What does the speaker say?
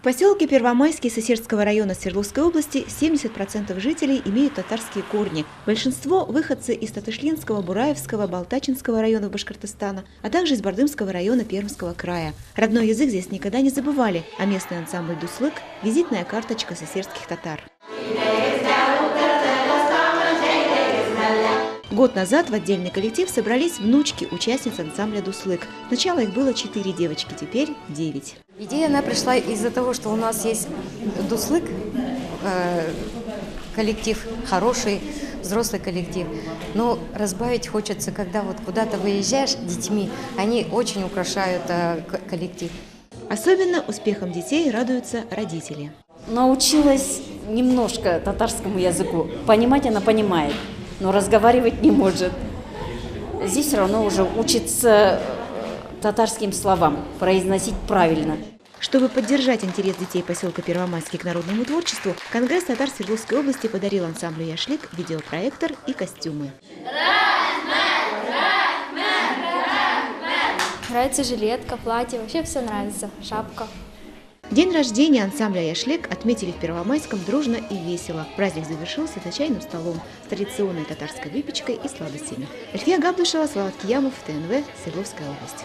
поселке Первомайский Сысертского района Свердловской области 70% жителей имеют татарские корни. Большинство – выходцы из Татышлинского, Бураевского, Балтачинского районов Башкортостана, а также из Бардымского района Пермского края. Родной язык здесь никогда не забывали, а местный ансамбль «Дуслык» – визитная карточка сысертских татар. Год назад в отдельный коллектив собрались внучки участниц ансамбля «Дуслык». Сначала их было 4 девочки, теперь 9. Идея она пришла из-за того, что у нас есть «Дуслык», коллектив хороший, взрослый коллектив. Но разбавить хочется, когда вот куда-то выезжаешь с детьми, они очень украшают коллектив. Особенно успехом детей радуются родители. Научилась немножко татарскому языку. Понимать она понимает, но разговаривать не может. Здесь все равно уже учится татарским словам, произносить правильно. Чтобы поддержать интерес детей поселка Первомайский к народному творчеству, Конгресс татар Свердловской области подарил ансамблю «Яшлик» видеопроектор и костюмы. Нравится жилетка, платье, вообще все нравится, шапка. День рождения ансамбля «Яшлик» отметили в Первомайском дружно и весело. Праздник завершился за чайным столом с традиционной татарской выпечкой и сладостями. Эльфия Габдушева, Слава Киямов, ТНВ, Свердловская область.